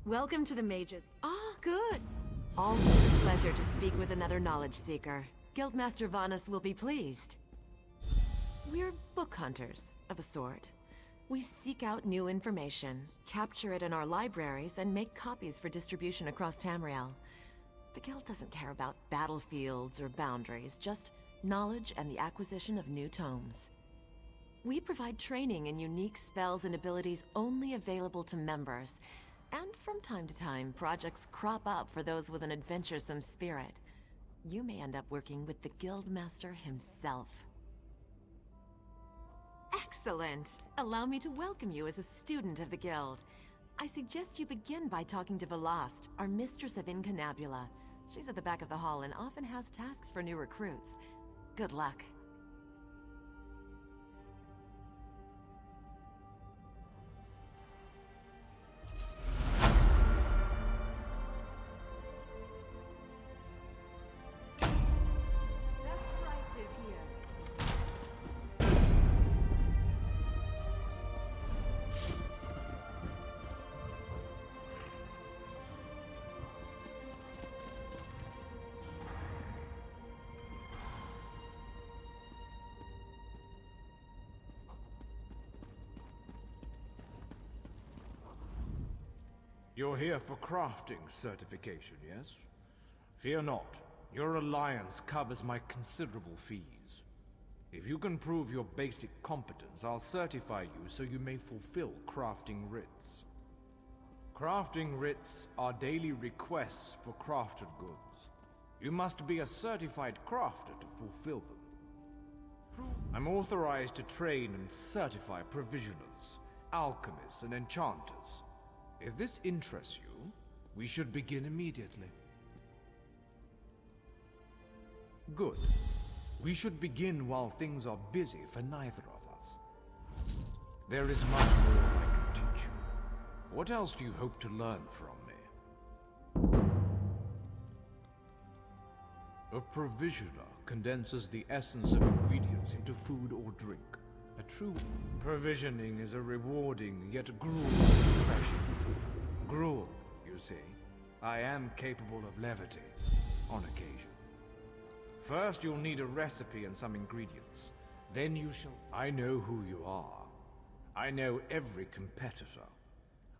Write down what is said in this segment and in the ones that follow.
Welcome to the Mages. Ah, good. Always a pleasure to speak with another knowledge seeker. Guildmaster Vanus will be pleased. We're book hunters, of a sort. We seek out new information, capture it in our libraries, and make copies for distribution across Tamriel. The Guild doesn't care about battlefields or boundaries, just knowledge and the acquisition of new tomes. We provide training in unique spells and abilities only available to members. And from time to time, projects crop up for those with an adventuresome spirit. You may end up working with the Guildmaster himself. Excellent! Allow me to welcome you as a student of the Guild. I suggest you begin by talking to Velast, our mistress of Incunabula. She's at the back of the hall and often has tasks for new recruits. Good luck. You're here for crafting certification, yes? Fear not. Your alliance covers my considerable fees. If you can prove your basic competence, I'll certify you so you may fulfill crafting writs. Crafting writs are daily requests for crafted goods. You must be a certified crafter to fulfill them. I'm authorized to train and certify provisioners, alchemists, and enchanters. If this interests you, we should begin immediately. Good. We should begin while things are busy for neither of us. There is much more I can teach you. What else do you hope to learn from me? A provisioner condenses the essence of ingredients into food or drink. A true provisioning is a rewarding yet grueling profession. Gruel, you see. I am capable of levity, on occasion. First, you'll need a recipe and some ingredients. Then you shall... I know who you are. I know every competitor.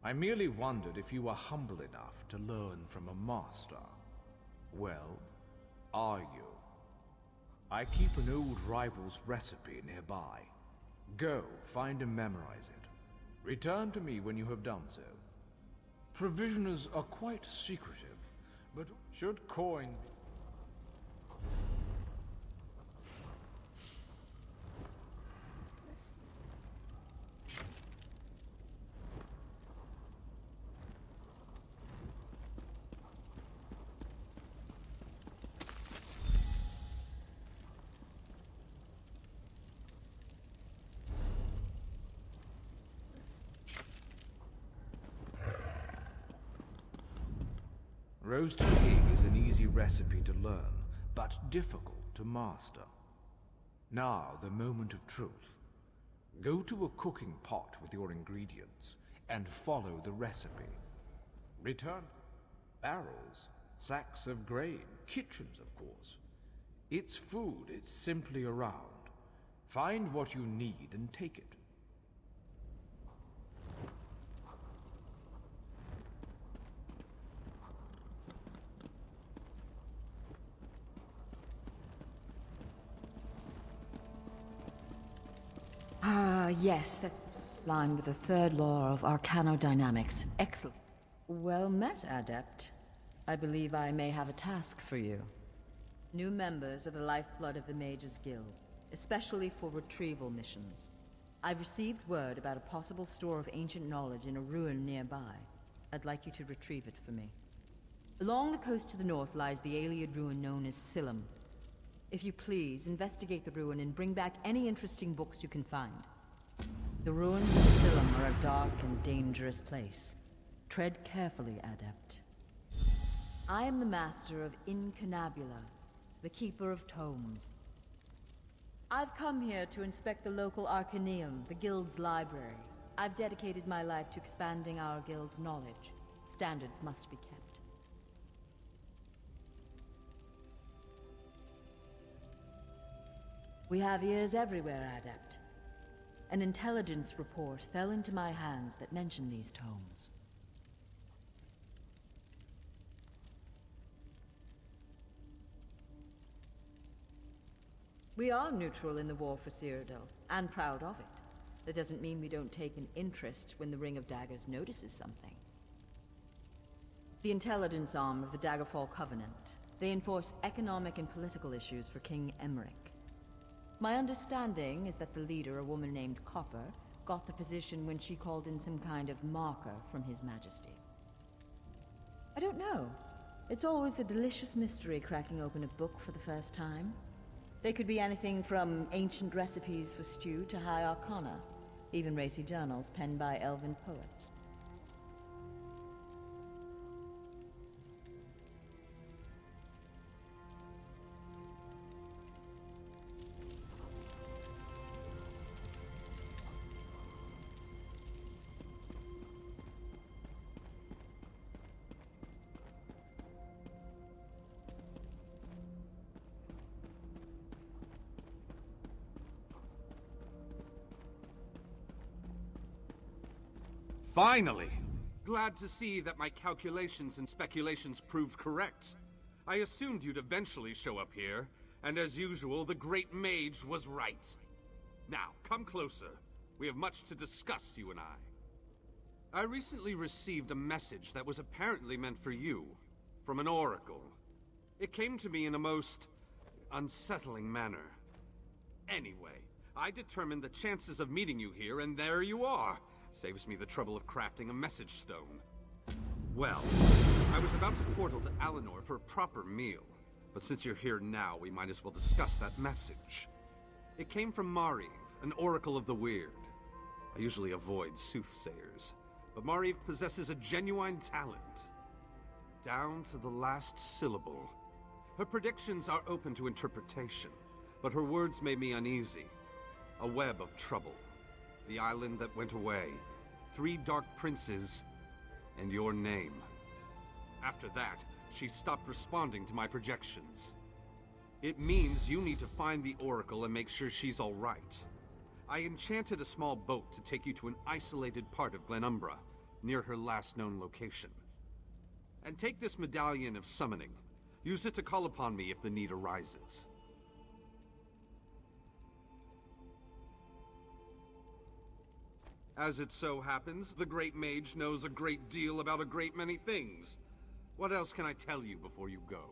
I merely wondered if you were humble enough to learn from a master. Well, are you? I keep an old rival's recipe nearby. Go, find and memorize it. Return to me when you have done so. Provisioners are quite secretive, but should coin... Roast pig is an easy recipe to learn, but difficult to master. Now, the moment of truth. Go to a cooking pot with your ingredients, and follow the recipe. Return barrels, sacks of grain, kitchens, of course. It's food, it's simply around. Find what you need and take it. Yes, that's lined with the third law of arcanodynamics. Excellent. Well met, Adept. I believe I may have a task for you. New members are the lifeblood of the Mages Guild, especially for retrieval missions. I've received word about a possible store of ancient knowledge in a ruin nearby. I'd like you to retrieve it for me. Along the coast to the north lies the Ayleid ruin known as Silum. If you please, investigate the ruin and bring back any interesting books you can find. The ruins of Silum are a dark and dangerous place. Tread carefully, Adept. I am the master of Incunabula, the keeper of tomes. I've come here to inspect the local Arcaneum, the Guild's library. I've dedicated my life to expanding our Guild's knowledge. standards must be kept. We have ears everywhere, Adept. An intelligence report fell into my hands that mentioned these tomes. We are neutral in the war for Cyrodiil, and proud of it. That doesn't mean we don't take an interest when the Ring of Daggers notices something. The intelligence arm of the Daggerfall Covenant. They enforce economic and political issues for King Emmerich. My understanding is that the leader, a woman named Copper, got the position when she called in some kind of marker from His Majesty. I don't know. It's always a delicious mystery cracking open a book for the first time. They could be anything from ancient recipes for stew to high arcana, even racy journals penned by elven poets. Finally! Glad to see that my calculations and speculations proved correct. I assumed you'd eventually show up here, and as usual, the Great Mage was right. Now, come closer. We have much to discuss, you and I. I recently received a message that was apparently meant for you, from an oracle. It came to me in a most unsettling manner. Anyway, I determined the chances of meeting you here, and there you are. Saves me the trouble of crafting a message stone. Well, I was about to portal to Alinor for a proper meal, but since you're here now, we might as well discuss that message. It came from Mariv, an oracle of the weird. I usually avoid soothsayers, but Mariv possesses a genuine talent. Down to the last syllable. Her predictions are open to interpretation, but her words made me uneasy. A web of trouble. The island that went away, 3 dark princes, and your name. After that, she stopped responding to my projections. It means you need to find the Oracle and make sure she's all right. I enchanted a small boat to take you to an isolated part of Glenumbra, near her last known location. And take this Medallion of Summoning. Use it to call upon me if the need arises. As it so happens, the Great Mage knows a great deal about a great many things. What else can I tell you before you go?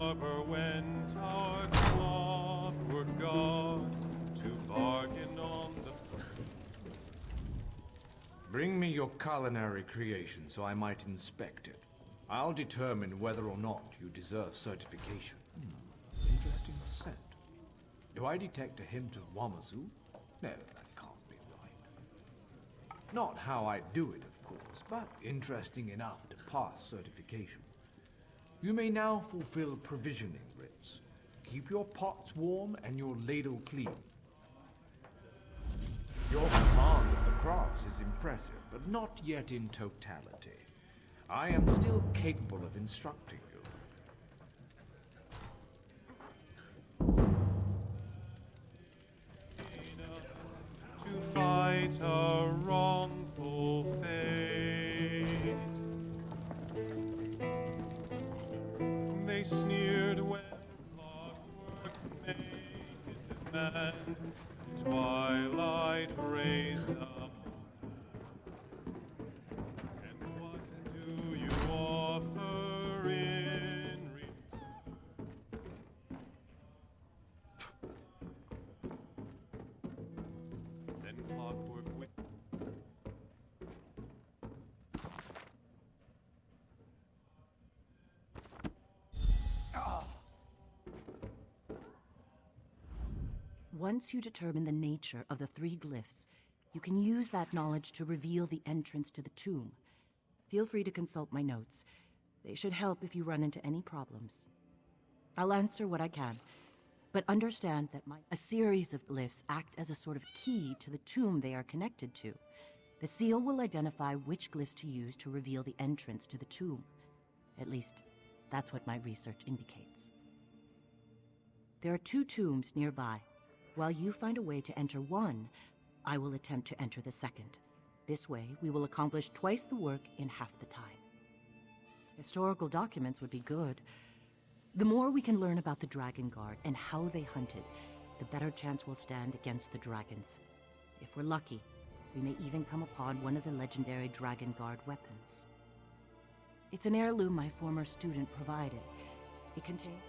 Harbor went our clockwork god to bargain on the... Bring me your culinary creation so I might inspect it. I'll determine whether or not you deserve certification. Interesting scent. Do I detect a hint of Wamazu? No, that can't be right. Not how I do it, of course, but interesting enough to pass certification. You may now fulfill provisioning writs. Keep your pots warm and your ladle clean. Your command of the crafts is impressive, but not yet in totality. I am still capable of instructing you. To fight a wrongful fate. They sneered when clockwork made his demand. Twilight raised up. And what do you offer in Then clockwork with... Once you determine the nature of the 3 glyphs, you can use that knowledge to reveal the entrance to the tomb. Feel free to consult my notes. They should help if you run into any problems. I'll answer what I can, but understand that a series of glyphs act as a sort of key to the tomb they are connected to. The seal will identify which glyphs to use to reveal the entrance to the tomb. At least, that's what my research indicates. There are 2 tombs nearby. While you find a way to enter one, I will attempt to enter the second. This way, we will accomplish twice the work in half the time. Historical documents would be good. The more we can learn about the Dragon Guard and how they hunted, the better chance we'll stand against the dragons. If we're lucky, we may even come upon one of the legendary Dragon Guard weapons. It's an heirloom my former student provided. It contains...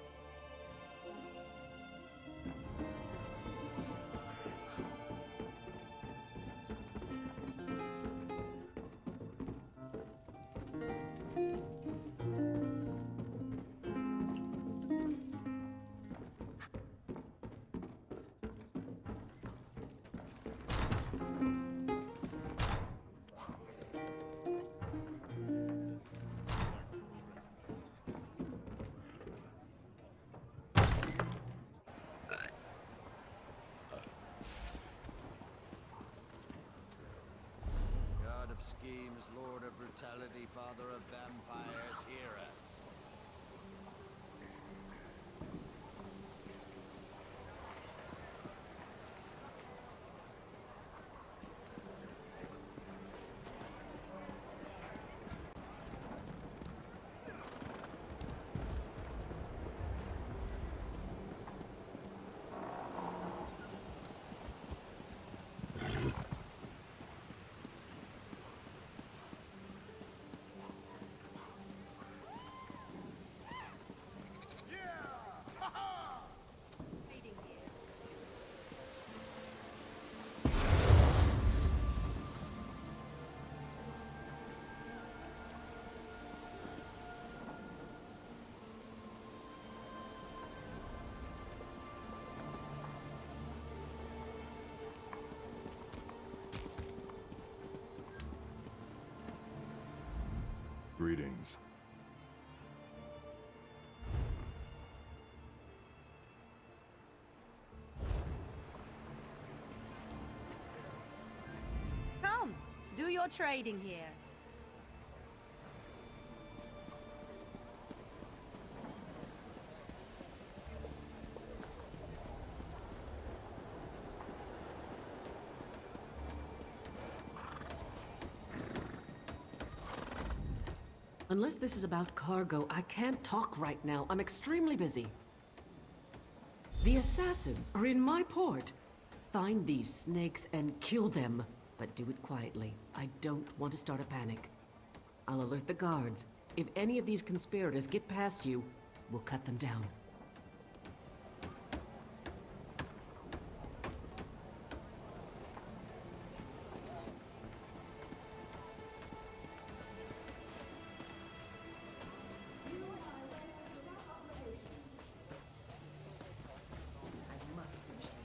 Schemes, Lord of Brutality, Father of Vampires, hear us. Greetings. Come, do your trading here. Unless this is about cargo, I can't talk right now. I'm extremely busy. The assassins are in my port. Find these snakes and kill them, but do it quietly. I don't want to start a panic. I'll alert the guards. If any of these conspirators get past you, will cut them down. I must finish this.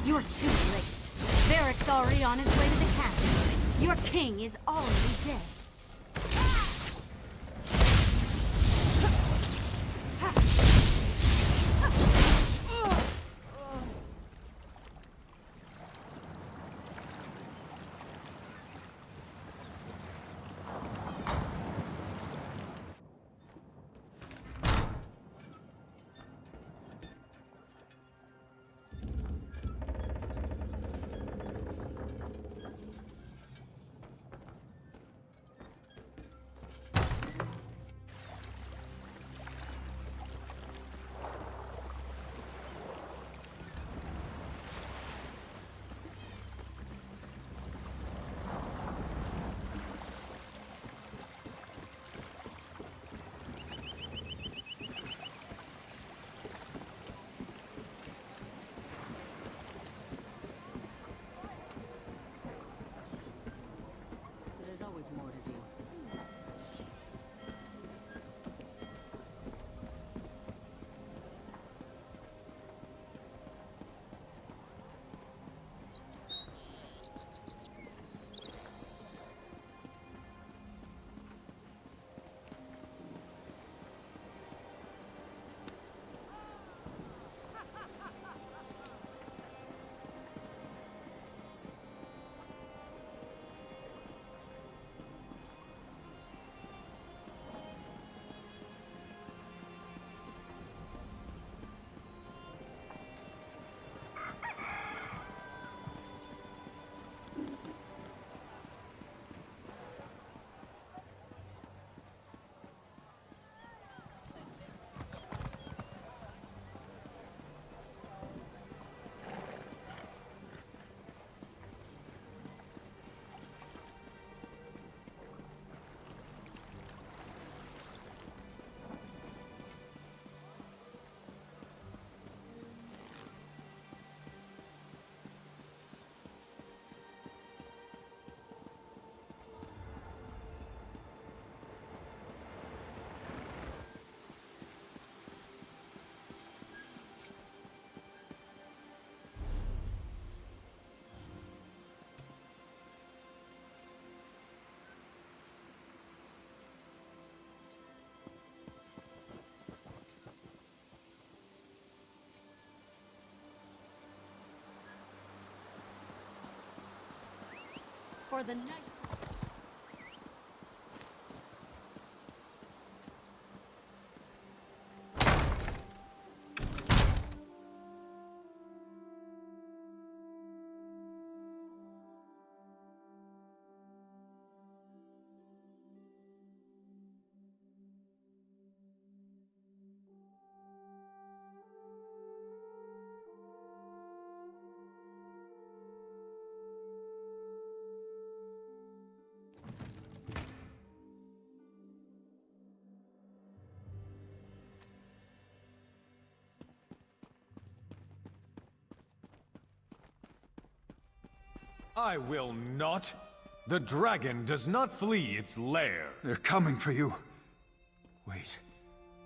You're too late. Varric's already on his way to the castle. Your king is already dead. There's always more to do. For the night. I will not. The dragon does not flee its lair. They're coming for you. Wait,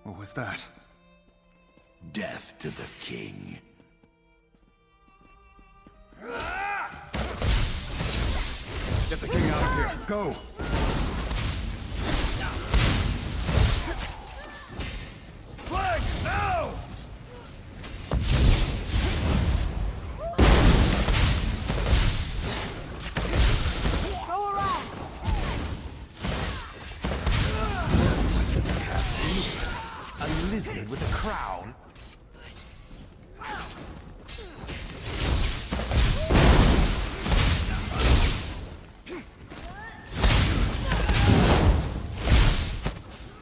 what was that? Death to the king. Go! Flank! Now! Go around! A lizard with a crown?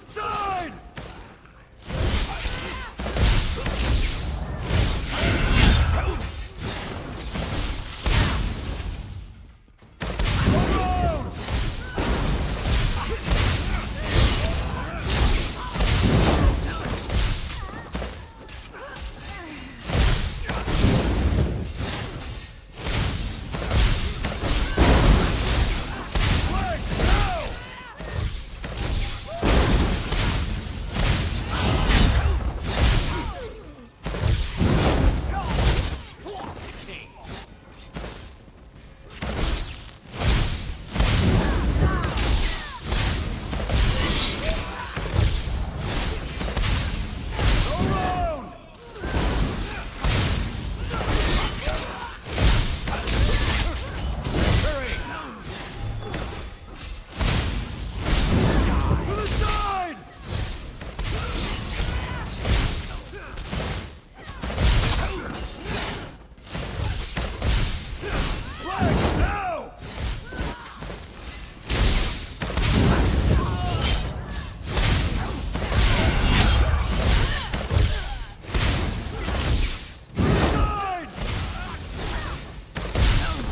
Side!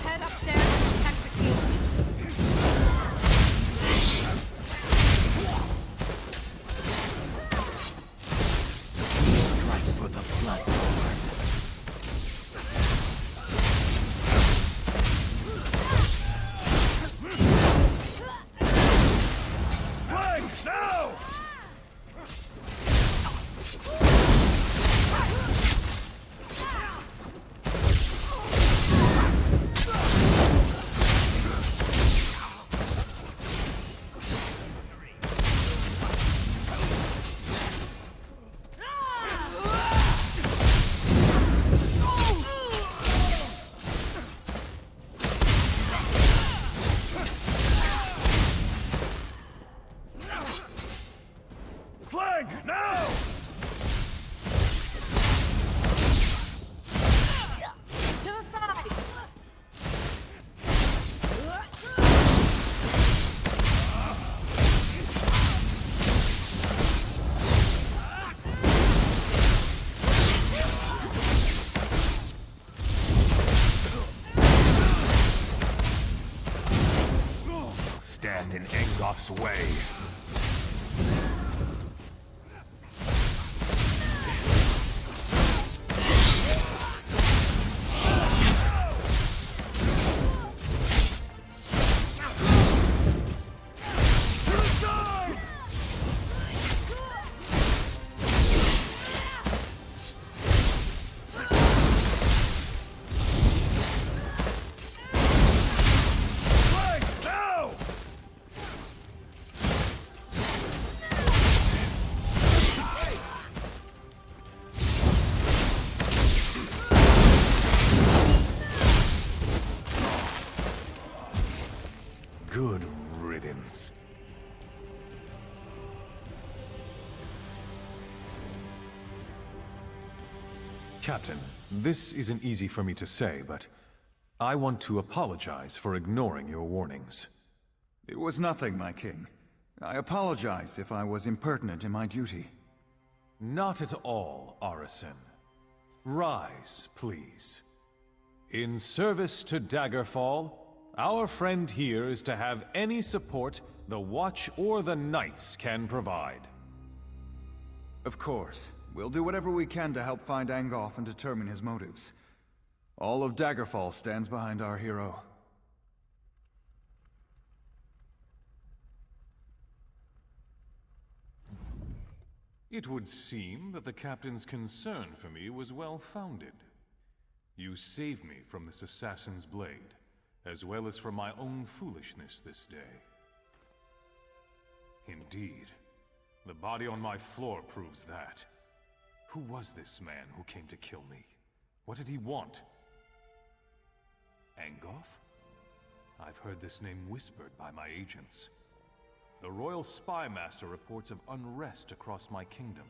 Head upstairs and protect the king. Right for the blood. Flank! Now! Flank! Now! To the side! Stand in Engolf's way. Flank! Now! Good riddance. Captain, this isn't easy for me to say, but I want to apologize for ignoring your warnings. It was nothing, my king. I apologize if I was impertinent in my duty. Not at all, Arisen. Rise, please. In service to Daggerfall, our friend here is to have any support the Watch or the Knights can provide. Of course. We'll do whatever we can to help find Angolf and determine his motives. All of Daggerfall stands behind our hero. It would seem that the captain's concern for me was well-founded. You saved me from this assassin's blade, as well as for my own foolishness this day. Indeed, the body on my floor proves that. Who was this man who came to kill me? What did he want? Angoff? I've heard this name whispered by my agents. The Royal Spy Master reports of unrest across my kingdom,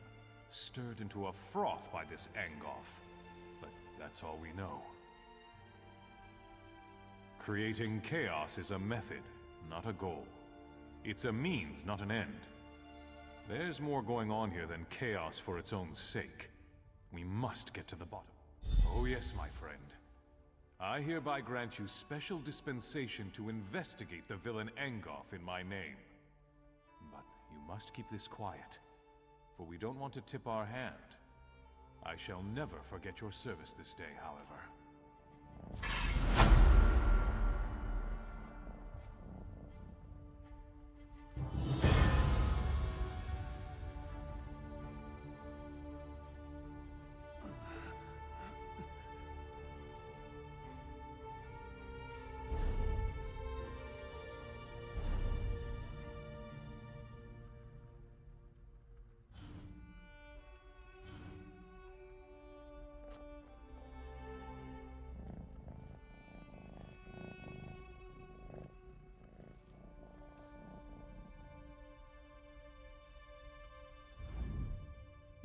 stirred into a froth by this Angoff. But that's all we know. Creating chaos is a method, not a goal. It's a means, not an end. There's more going on here than chaos for its own sake. We must get to the bottom. Oh yes, my friend. I hereby grant you special dispensation to investigate the villain Angoff in my name. But you must keep this quiet, for we don't want to tip our hand. I shall never forget your service this day, however.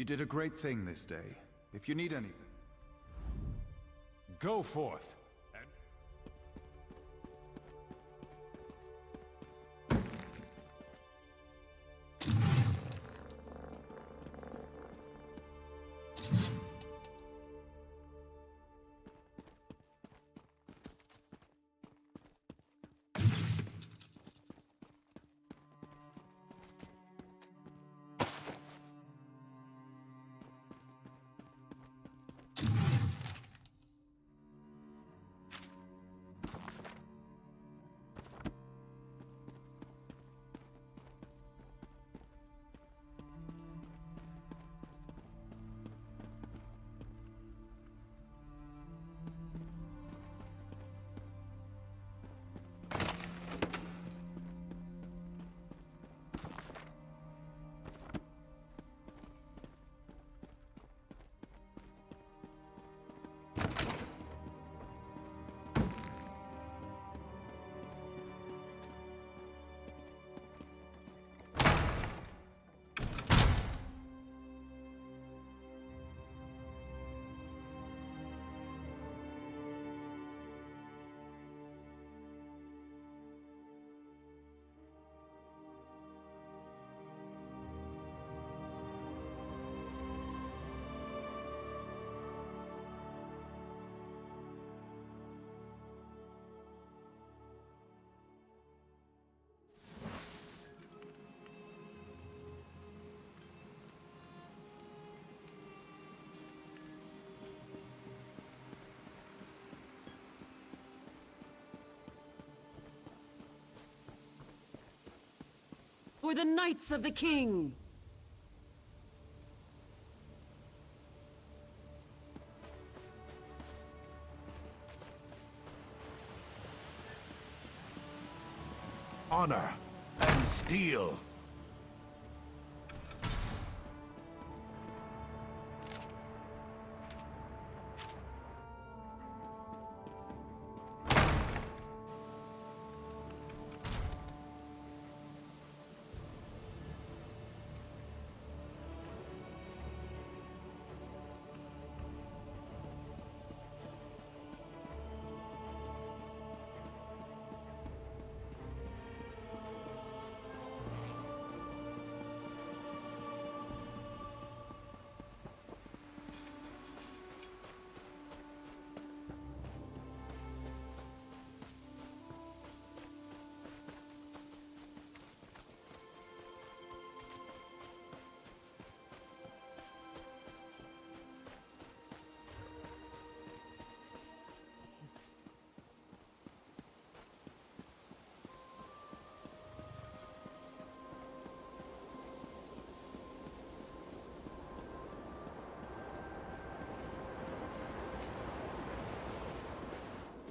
You did a great thing this day. If you need anything... Go forth! For the Knights of the King! Honor and steel.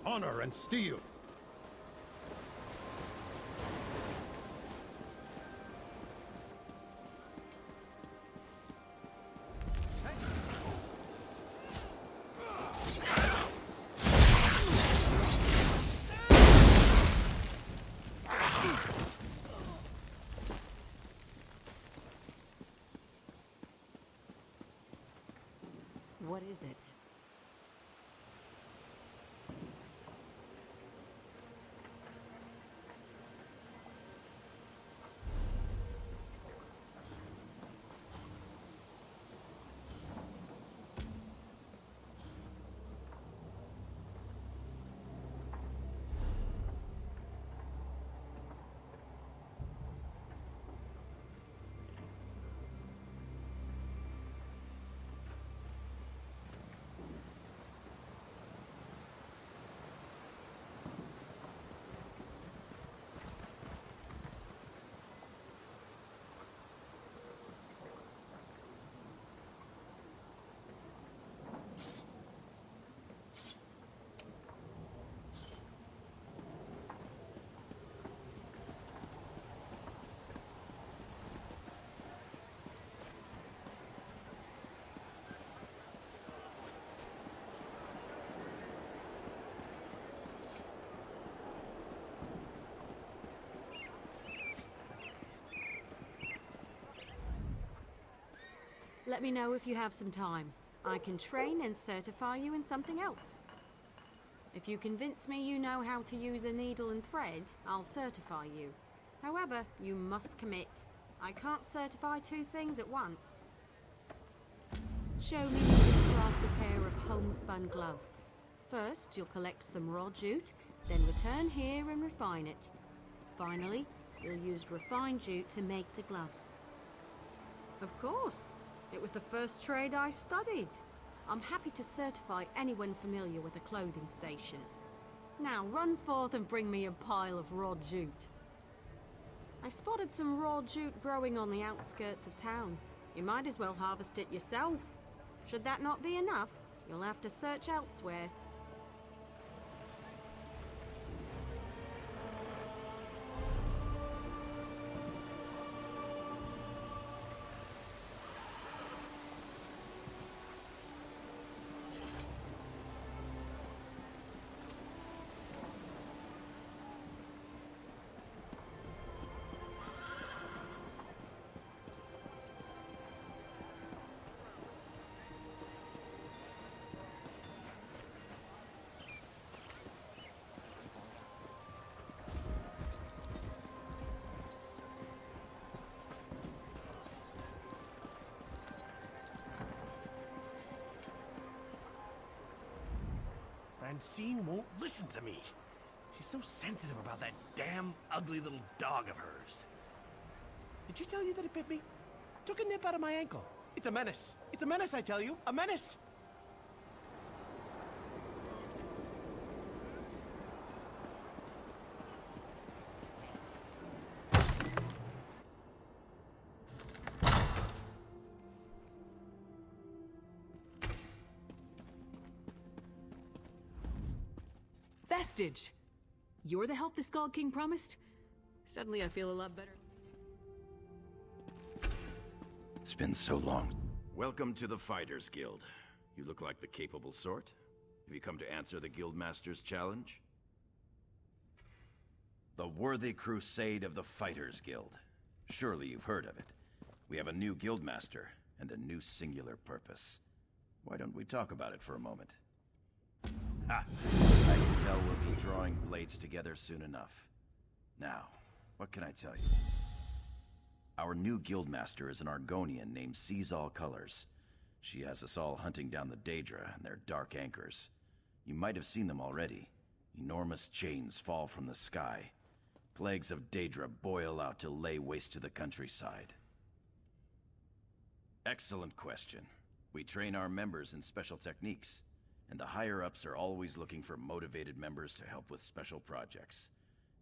Honor and steel. use it. Let me know if you have some time. I can train and certify you in something else. If you convince me you know how to use a needle and thread, I'll certify you. However, you must commit. I can't certify two things at once. Show me you can craft a pair of homespun gloves. First, you'll collect some raw jute, then return here and refine it. Finally, you'll use refined jute to make the gloves. Of course. It was the first trade I studied. I'm happy to certify anyone familiar with a clothing station. Now run forth and bring me a pile of raw jute. I spotted some raw jute growing on the outskirts of town. You might as well harvest it yourself. Should that not be enough, you'll have to search elsewhere. Francine won't listen to me. She's so sensitive about that damn ugly little dog of hers. Did she tell you that it bit me? Took a nip out of my ankle. It's a menace. It's a menace, I tell you. A menace! Vestige! You're the help the Skull King promised? Suddenly I feel a lot better. It's been so long. Welcome to the Fighters Guild. You look like the capable sort. Have you come to answer the Guildmaster's challenge? The Worthy Crusade of the Fighters Guild. Surely you've heard of it. We have a new Guildmaster and a new singular purpose. Why don't we talk about it for a moment? Ha! I can tell we'll be drawing blades together soon enough. Now, what can I tell you? Our new Guildmaster is an Argonian named Sees All Colors. She has us all hunting down the Daedra and their dark anchors. You might have seen them already. Enormous chains fall from the sky. Plagues of Daedra boil out to lay waste to the countryside. Excellent question. We train our members in special techniques, and the higher-ups are always looking for motivated members to help with special projects.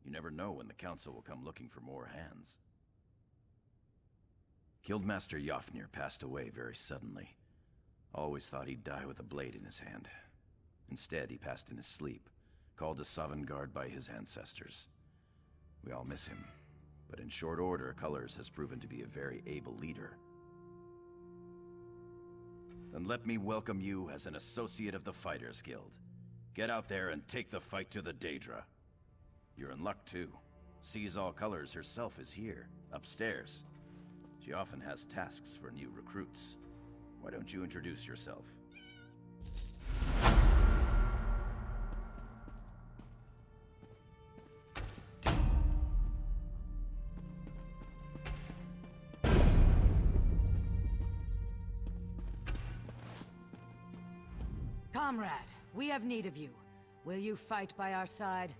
You never know when the Council will come looking for more hands. Guildmaster Jofnir passed away very suddenly. Always thought he'd die with a blade in his hand. Instead, he passed in his sleep, called to Sovngarde by his ancestors. We all miss him, but in short order, Colors has proven to be a very able leader. Then let me welcome you as an associate of the Fighters Guild. Get out there and take the fight to the Daedra. You're in luck, too. Sees All Colors herself is here, upstairs. She often has tasks for new recruits. Why don't you introduce yourself? Comrade, we have need of you. Will you fight by our side?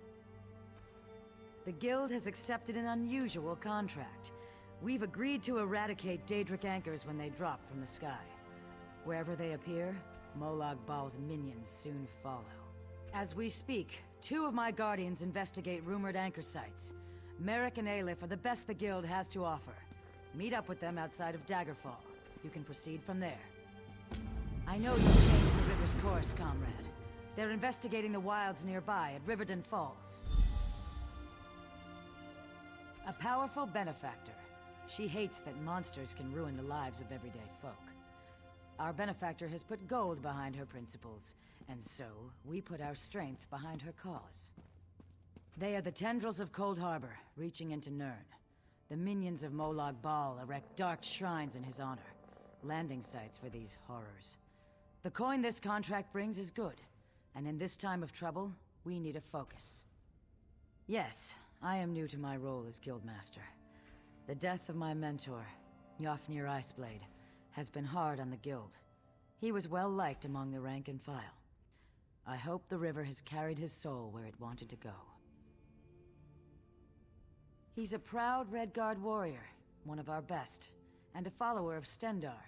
The Guild has accepted an unusual contract. We've agreed to eradicate Daedric anchors when they drop from the sky. Wherever they appear, Molag Bal's minions soon follow. As we speak, 2 of my guardians investigate rumored anchor sites. Merrick and Aleph are the best the Guild has to offer. Meet up with them outside of Daggerfall. You can proceed from there. I know you've changed the river's course, comrade. They're investigating the wilds nearby at Riverdon Falls. A powerful benefactor. She hates that monsters can ruin the lives of everyday folk. Our benefactor has put gold behind her principles, and so we put our strength behind her cause. They are the tendrils of Cold Harbor, reaching into Nirn. The minions of Molag Bal erect dark shrines in his honor, landing sites for these horrors. The coin this contract brings is good, and in this time of trouble, we need a focus. Yes, I am new to my role as Guildmaster. The death of my mentor, Yofnir Iceblade, has been hard on the Guild. He was well liked among the rank and file. I hope the river has carried his soul where it wanted to go. He's a proud Redguard warrior, one of our best, and a follower of Stendarr.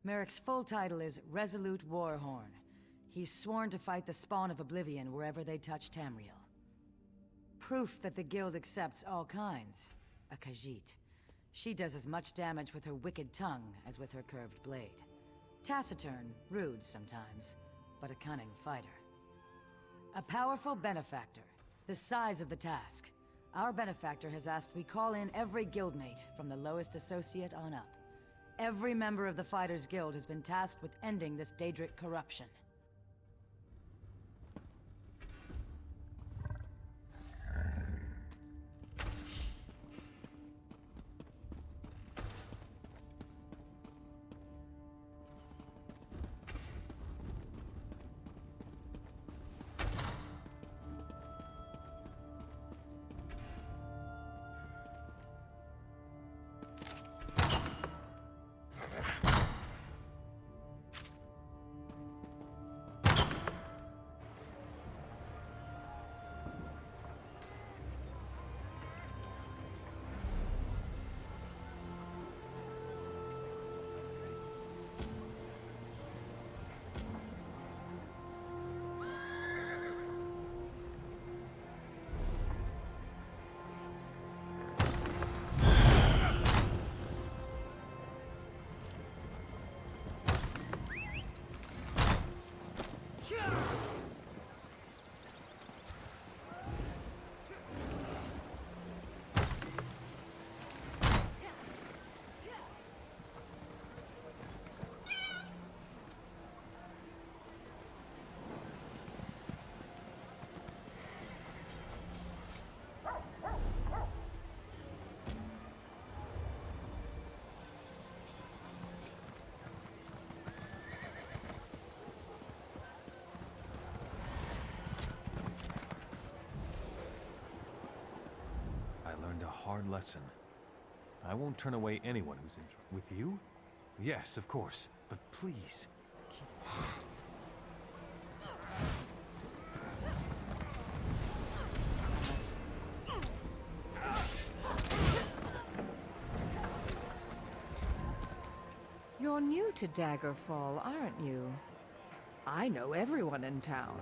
Merrick's full title is Resolute Warhorn. He's sworn to fight the spawn of Oblivion wherever they touch Tamriel. Proof that the Guild accepts all kinds. A Khajiit. She does as much damage with her wicked tongue as with her curved blade. Taciturn, rude sometimes, but a cunning fighter. A powerful benefactor, the size of the task. Our benefactor has asked we call in every guildmate, from the lowest associate on up. Every member of the Fighters Guild has been tasked with ending this Daedric corruption. A hard lesson. I won't turn away anyone who's interested. With you? Yes, of course. But please, keep... You're new to Daggerfall, aren't you? I know everyone in town.